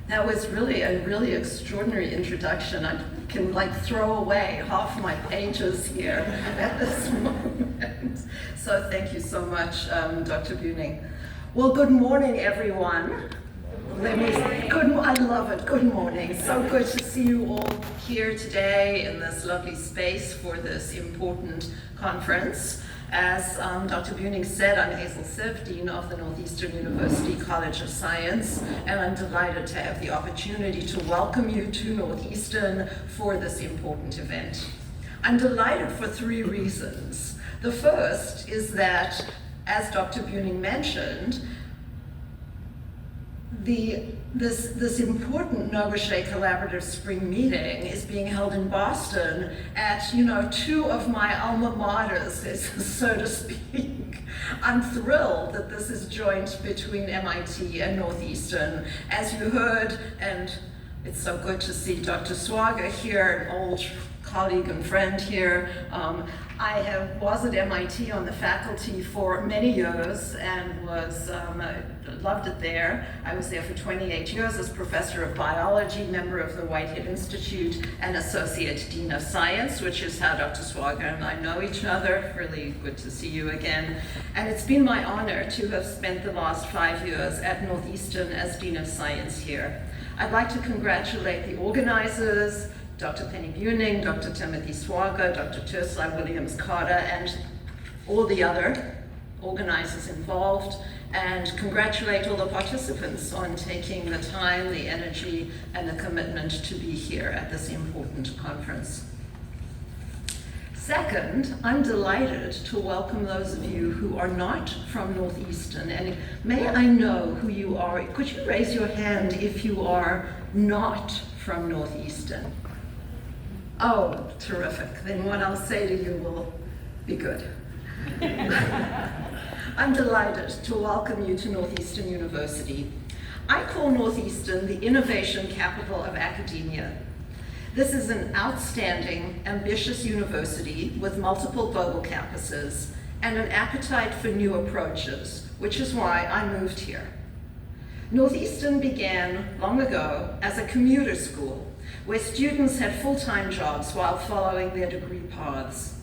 That was really a really extraordinary introduction. I can throw away half my pages here at this moment. So thank you so much, Dr. Buning. Well, good morning, everyone. I love it. Good morning. So good to see you all here today in this lovely space for this important conference. As Dr. Buning said, I'm Hazel Sive, Dean of the Northeastern University College of Science, and I'm delighted to have the opportunity to welcome you to Northeastern for this important event. I'm delighted for three reasons. The first is that, as Dr. Buning mentioned, this important NOBCCHE Collaborative Spring Meeting is being held in Boston at, two of my alma maters, so to speak. I'm thrilled that this is joint between MIT and Northeastern. As you heard, and it's so good to see Dr. Sive here, an old colleague and friend here. I was at MIT on the faculty for many years and loved it there. I was there for 28 years as professor of biology, member of the Whitehead Institute, and associate dean of science, which is how Dr. Sive and I know each other. Really good to see you again. And it's been my honor to have spent the last 5 years at Northeastern as dean of science here. I'd like to congratulate the organizers, Dr. Penny Buning, Dr. Timothy Swaga, Dr. Tursai Williams-Carter, and all the other organizers involved, and congratulate all the participants on taking the time, the energy, and the commitment to be here at this important conference. Second, I'm delighted to welcome those of you who are not from Northeastern, and may I know who you are? Could you raise your hand if you are not from Northeastern? Oh, terrific. Then what I'll say to you will be good. I'm delighted to welcome you to Northeastern University. I call Northeastern the innovation capital of academia. This is an outstanding, ambitious university with multiple global campuses and an appetite for new approaches, which is why I moved here. Northeastern began long ago as a commuter school where students had full-time jobs while following their degree paths.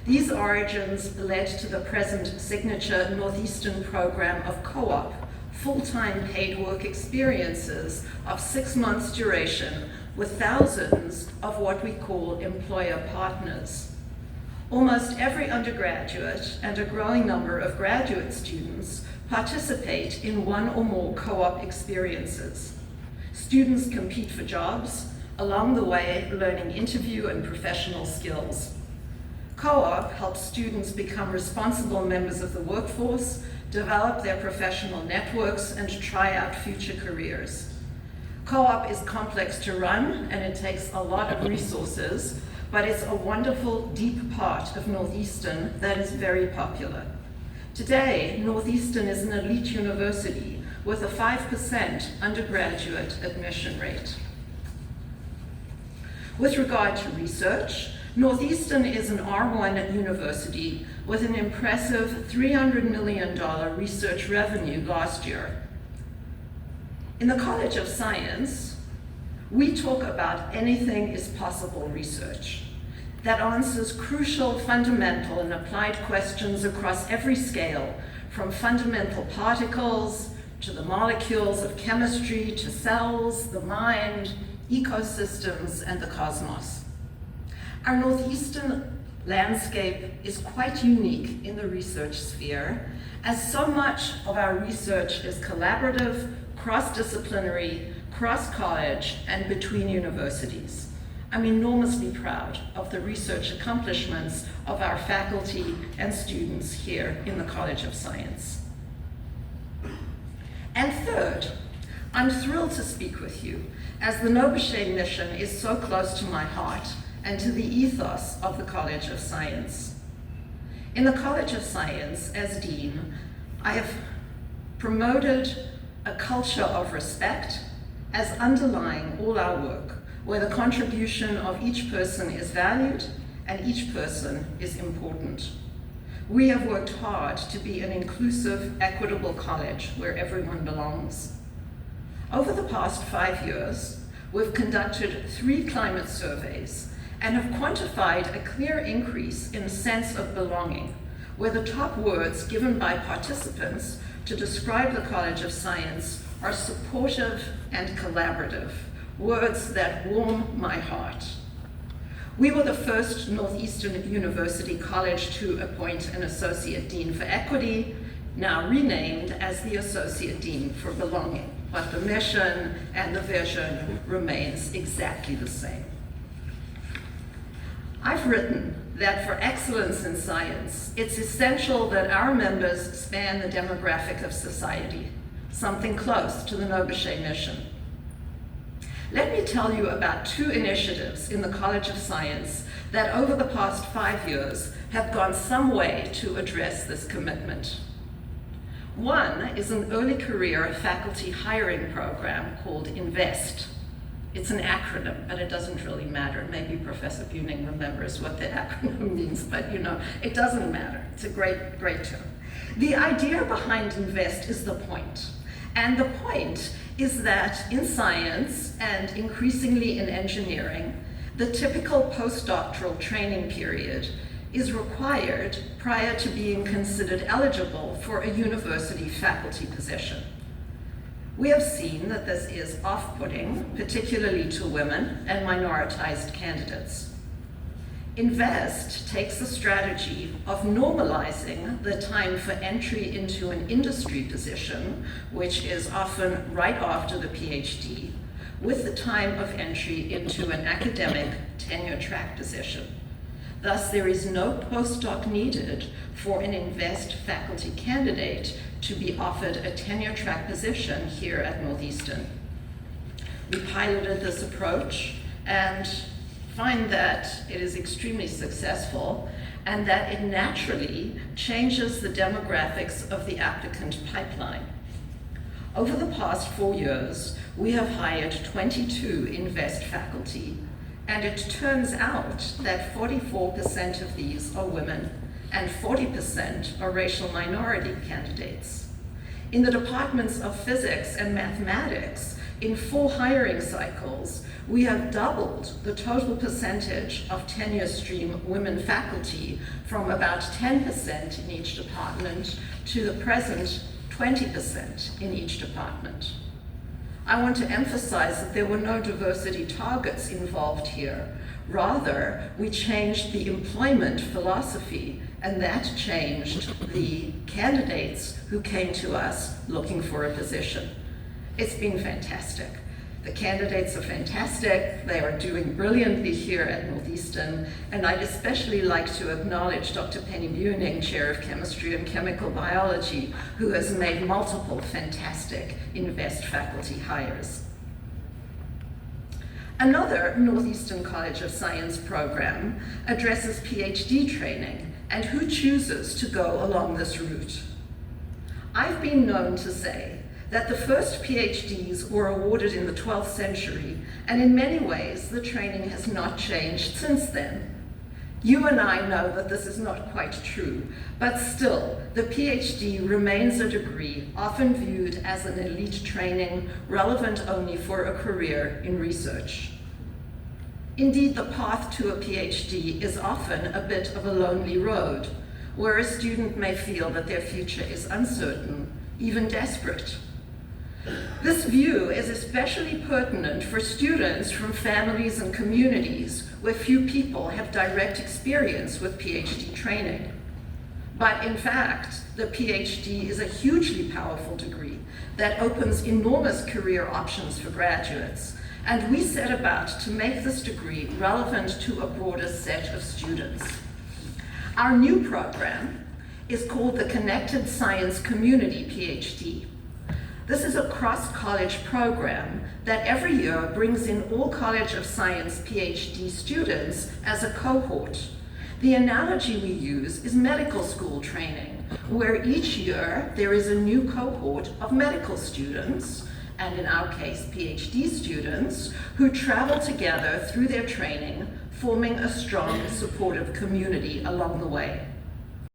These origins led to the present signature Northeastern program of co-op, full-time paid work experiences of 6 months duration with thousands of what we call employer partners. Almost every undergraduate and a growing number of graduate students participate in one or more co-op experiences. Students compete for jobs, along the way learning interview and professional skills. Co-op helps students become responsible members of the workforce, develop their professional networks, and try out future careers. Co-op is complex to run, and it takes a lot of resources, but it's a wonderful, deep part of Northeastern that is very popular. Today, Northeastern is an elite university with a 5% undergraduate admission rate. With regard to research, Northeastern is an R1 university with an impressive $300 million research revenue last year. In the College of Science, we talk about anything is possible research that answers crucial, fundamental, and applied questions across every scale, from fundamental particles to the molecules of chemistry to cells, the mind, ecosystems, and the cosmos. Our Northeastern landscape is quite unique in the research sphere, as so much of our research is collaborative, cross-disciplinary, cross-college, and between universities. I'm enormously proud of the research accomplishments of our faculty and students here in the College of Science. And third, I'm thrilled to speak with you, as the NOBCCHE mission is so close to my heart and to the ethos of the College of Science. In the College of Science, as dean, I have promoted a culture of respect as underlying all our work, where the contribution of each person is valued and each person is important. We have worked hard to be an inclusive, equitable college where everyone belongs. Over the past 5 years, we've conducted 3 climate surveys and have quantified a clear increase in sense of belonging, where the top words given by participants to describe the College of Science are supportive and collaborative, words that warm my heart. We were the first Northeastern University college to appoint an Associate Dean for Equity, now renamed as the Associate Dean for Belonging, but the mission and the vision remains exactly the same. I've written that for excellence in science, it's essential that our members span the demographic of society, something close to the NOBCCHE mission. Let me tell you about 2 initiatives in the College of Science that over the past 5 years have gone some way to address this commitment. One is an early career faculty hiring program called INVEST. It's an acronym, but it doesn't really matter. Maybe Professor Buning remembers what the acronym means, but it doesn't matter. It's a great, great term. The idea behind INVEST is the point. And the point is that in science, and increasingly in engineering, the typical postdoctoral training period is required prior to being considered eligible for a university faculty position. We have seen that this is off-putting, particularly to women and minoritized candidates. INVEST takes a strategy of normalizing the time for entry into an industry position, which is often right after the PhD, with the time of entry into an academic tenure-track position. Thus, there is no postdoc needed for an INVEST faculty candidate to be offered a tenure-track position here at Northeastern. We piloted this approach and find that it is extremely successful and that it naturally changes the demographics of the applicant pipeline. Over the past 4 years, we have hired 22 INVEST faculty, and it turns out that 44% of these are women and 40% are racial minority candidates. In the departments of physics and mathematics, in 4 hiring cycles, we have doubled the total percentage of tenure stream women faculty from about 10% in each department to the present 20% in each department. I want to emphasize that there were no diversity targets involved here. Rather, we changed the employment philosophy, and that changed the candidates who came to us looking for a position. It's been fantastic. The candidates are fantastic. They are doing brilliantly here at Northeastern, and I'd especially like to acknowledge Dr. Penny Buning, Chair of Chemistry and Chemical Biology, who has made multiple fantastic INVEST faculty hires. Another Northeastern College of Science program addresses PhD training and who chooses to go along this route. I've been known to say that the first PhDs were awarded in the 12th century, and in many ways the training has not changed since then. You and I know that this is not quite true, but still, the PhD remains a degree often viewed as an elite training relevant only for a career in research. Indeed, the path to a PhD is often a bit of a lonely road, where a student may feel that their future is uncertain, even desperate. This view is especially pertinent for students from families and communities where few people have direct experience with PhD training. But in fact, the PhD is a hugely powerful degree that opens enormous career options for graduates, and we set about to make this degree relevant to a broader set of students. Our new program is called the Connected Science Community PhD. This is a cross-college program that every year brings in all College of Science PhD students as a cohort. The analogy we use is medical school training, where each year there is a new cohort of medical students, and in our case, PhD students, who travel together through their training, forming a strong, supportive community along the way.